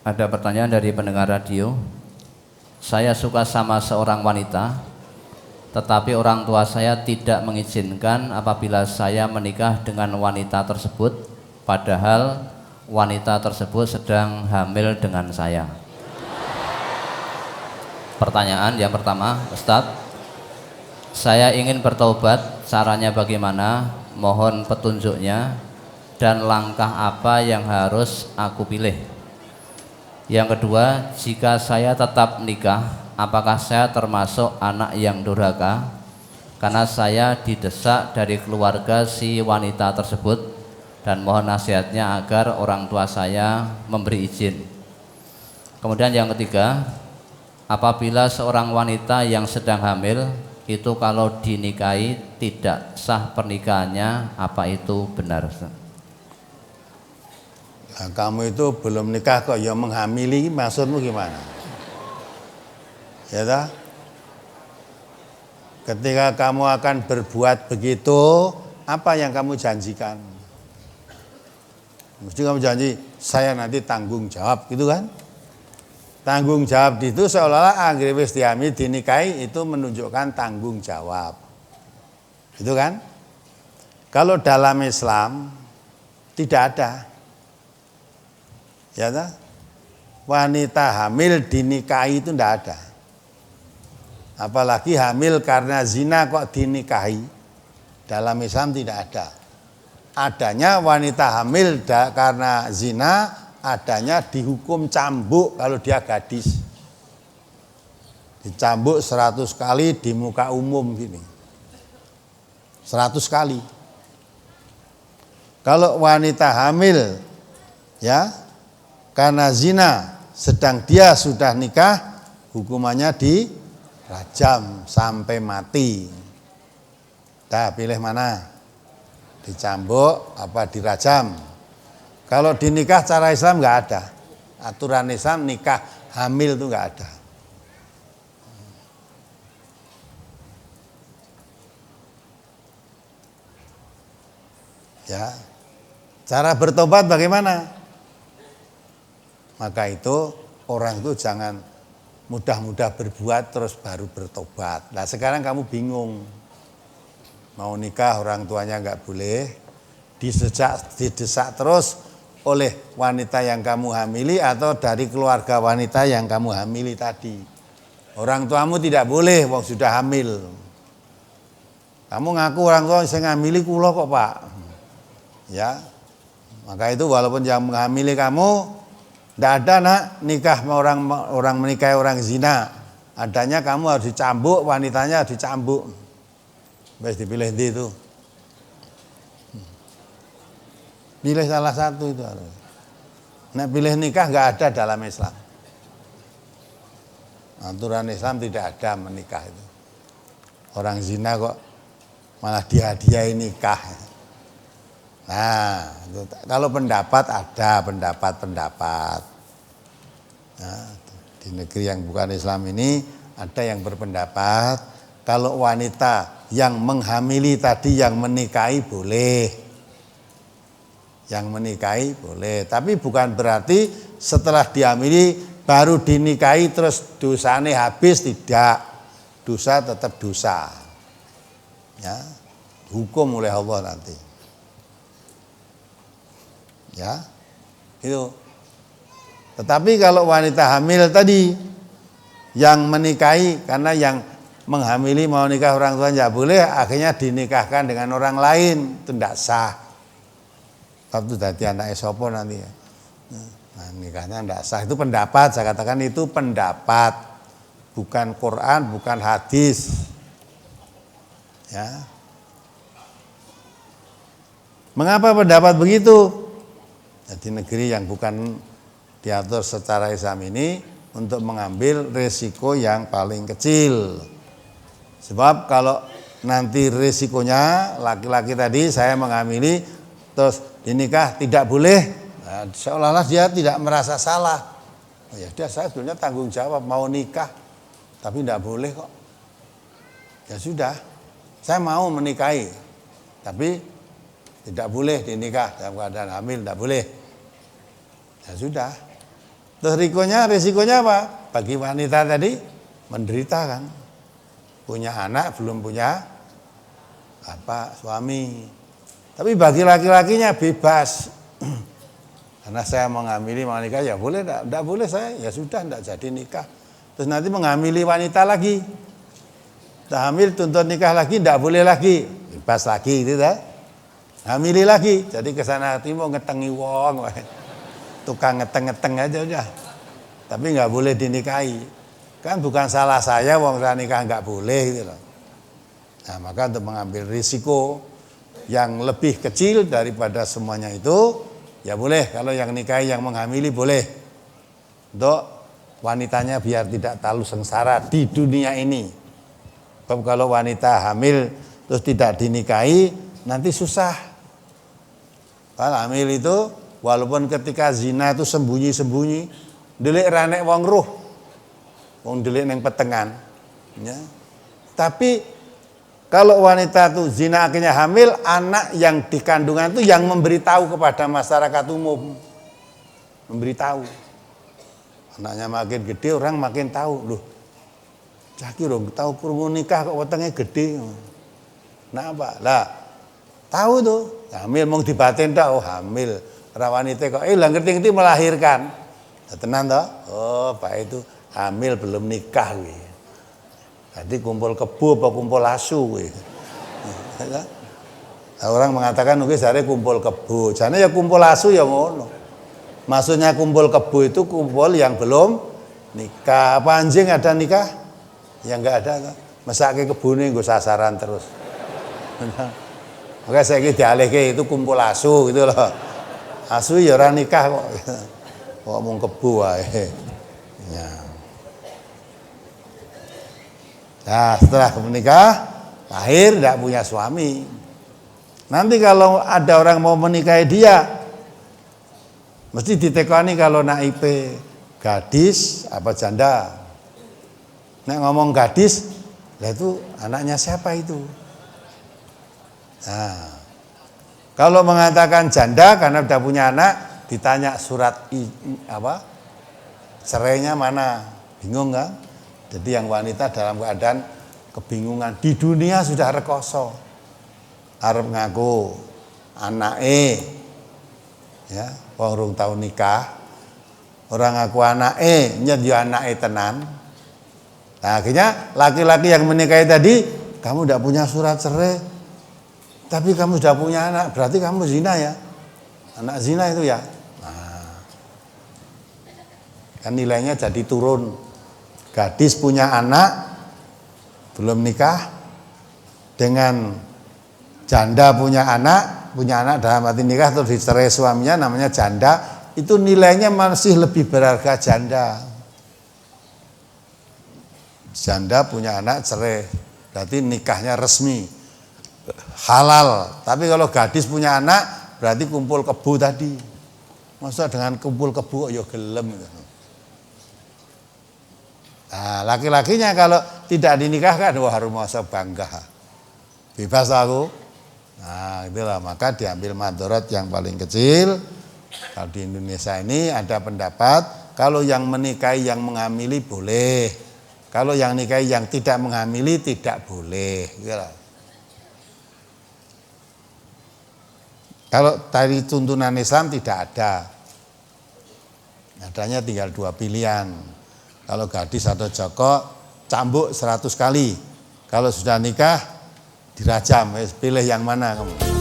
Ada pertanyaan dari pendengar radio. Saya suka sama seorang wanita, tetapi orang tua saya tidak mengizinkan apabila saya menikah dengan wanita tersebut, padahal wanita tersebut sedang hamil dengan saya. Pertanyaan yang pertama, Ustadz, saya ingin bertaubat, caranya bagaimana? Mohon petunjuknya dan langkah apa yang harus aku pilih. Yang kedua, jika saya tetap menikah, apakah saya termasuk anak yang durhaka? Karena saya didesak dari keluarga si wanita tersebut dan mohon nasihatnya agar orang tua saya memberi izin. Kemudian yang ketiga, apabila seorang wanita yang sedang hamil itu kalau dinikahi tidak sah pernikahannya, apa itu benar? Nah, kamu itu belum nikah kok ya menghamili, maksudmu gimana? Ya toh? Ketika kamu akan berbuat begitu, apa yang kamu janjikan? Mesti kamu janji, saya nanti tanggung jawab, gitu kan? Tanggung jawab itu seolah-olah anggere wis dihamil dinikahi itu menunjukkan tanggung jawab. Itu kan? Kalau dalam Islam tidak ada. Ya toh? Wanita hamil dinikahi itu tidak ada. Apalagi hamil karena zina kok dinikahi. Dalam Islam tidak ada. Adanya wanita hamil karena zina, adanya dihukum cambuk kalau dia gadis. Dicambuk 100 kali di muka umum gini. 100 kali. Kalau wanita hamil ya karena zina sedang dia sudah nikah, hukumannya dirajam sampai mati. Dah pilih mana? Dicambuk apa dirajam? Kalau dinikah cara Islam nggak ada. Aturan Islam nikah hamil itu nggak ada. Ya, cara bertobat bagaimana? Maka itu orang itu jangan mudah-mudah berbuat terus baru bertobat. Nah sekarang kamu bingung. Mau nikah orang tuanya nggak boleh. Didesak terus oleh wanita yang kamu hamili atau dari keluarga wanita yang kamu hamili tadi. Orang tuamu tidak boleh, wong sudah hamil. Kamu ngaku orang tua saya ngamili kula kok Pak. Ya, maka itu walaupun yang menghamili kamu, tidak ada nak nikah orang menikahi orang zina. Adanya kamu harus dicambuk, wanitanya harus dicambuk. Baik dipilih itu. Pilih salah satu itu. Nah pilih nikah nggak ada dalam Islam. Aturan Islam tidak ada menikah itu. Orang zina kok malah dihadiahi nikah. Nah, itu, kalau pendapat ada pendapat. Nah, di negeri yang bukan Islam ini ada yang berpendapat kalau wanita yang menghamili tadi yang menikahi boleh. Yang menikahi boleh, tapi bukan berarti setelah dihamili baru dinikahi terus dosane habis, tidak. Dosa tetap dosa. Ya, hukum oleh Allah nanti. Ya, itu. Tetapi kalau wanita hamil tadi yang menikahi karena yang menghamili mau nikah orang tua tidak boleh, akhirnya dinikahkan dengan orang lain, itu tidak sah. Itu dadi anak sopo nanti ya. Nah, nikahnya tidak sah. Itu pendapat, saya katakan itu pendapat, bukan Quran, bukan hadis. Ya. Mengapa pendapat begitu? Di negeri yang bukan diatur secara Islam ini untuk mengambil resiko yang paling kecil. Sebab kalau nanti resikonya laki-laki tadi saya menghamili terus dinikah tidak boleh, nah, seolah-olah dia tidak merasa salah. Oh ya sudah, saya sebenarnya tanggung jawab mau nikah, tapi tidak boleh kok. Ya sudah, saya mau menikahi, tapi tidak boleh dinikah dalam keadaan hamil, tidak boleh. Ya sudah, Terus risikonya apa? Bagi wanita tadi menderita kan. Punya anak belum punya suami. Tapi bagi laki-lakinya bebas. Karena saya mengamili mau nikah ya boleh, enggak boleh saya ya sudah enggak jadi nikah. Terus nanti mengamili wanita lagi. Tak hamil tuntut nikah lagi enggak boleh lagi. Bebas lagi gitu dah. Hamili lagi. Jadi ke sana timur ngetengi wong. Tukang ngeteng-ngeteng aja udah. Tapi enggak boleh dinikahi. Kan bukan salah saya wong saya nikah enggak boleh gitu loh. Nah, maka untuk mengambil risiko yang lebih kecil daripada semuanya itu, ya boleh. Kalau yang nikahi yang menghamili boleh. Untuk wanitanya biar tidak terlalu sengsara di dunia ini. Kalau wanita hamil terus tidak dinikahi, nanti susah. Kalau hamil itu walaupun ketika zina itu sembunyi-sembunyi, delik ranek wong ruh. Wong delik neng petengan. Ya. Tapi kalau wanita itu zina akhirnya hamil, anak yang dikandungan itu yang memberitahu kepada masyarakat umum. Memberitahu. Anaknya makin gede, orang makin tahu. Loh, caki dong, tahu kurung nikah kok wetenge gede. Nah apa? Lah, tahu tuh. Hamil mau dibatin tak? Oh hamil. Rawanite kok, lah ngerti-ngerti melahirkan. Tenan toh? Oh, Pak itu hamil belum nikah. Jadi kumpul kebu apa kumpul asu. Orang mengatakan mungkin jare kumpul kebu. Jane ya kumpul asu ya ngono. Maksudnya kumpul kebu itu kumpul yang belum nikah. Apa anjing ada nikah? Ya enggak ada. Mesake kebune nggo sasaran terus. Maka saya dialihke itu kumpul asu gitu loh. Asu ya ora nikah kok. Kok mung kebu wae. Ya. Nah, setelah menikah, lahir tidak punya suami. Nanti kalau ada orang mau menikahi dia, mesti ditekani kalau nak IP gadis apa janda. Nek ngomong gadis, lah itu anaknya siapa itu? Nah, kalau mengatakan janda karena sudah punya anak, ditanya surat cerainya mana? Bingung nggak? Jadi yang wanita dalam keadaan kebingungan di dunia sudah rekoso. Arep ngaku anake ya, wong rung tau nikah. Orang ngaku anake, nyet yo anake tenan. Nah, akhirnya laki-laki yang menikahi tadi, kamu tidak punya surat cerai, tapi kamu sudah punya anak, berarti kamu zina ya. Anak zina itu ya. Nah, kan nilainya jadi turun. Gadis punya anak belum nikah dengan janda punya anak dalam arti nikah atau dicerai suaminya namanya janda, itu nilainya masih lebih berharga janda. Janda punya anak cerai, berarti nikahnya resmi halal. Tapi kalau gadis punya anak berarti kumpul kebu tadi. Masa dengan kumpul kebu ya gelem gitu. Nah, laki-lakinya kalau tidak dinikahkan, wah harus masa bangga. Bebas aku. Nah, itulah maka diambil madharat yang paling kecil. Kalau di Indonesia ini ada pendapat kalau yang menikahi yang menghamili boleh. Kalau yang nikahi yang tidak menghamili tidak boleh. Itulah. Kalau dari tuntunan Islam tidak ada. Adanya tinggal dua pilihan. Kalau gadis atau joko cambuk 100 kali. Kalau sudah nikah dirajam, pilih yang mana kamu.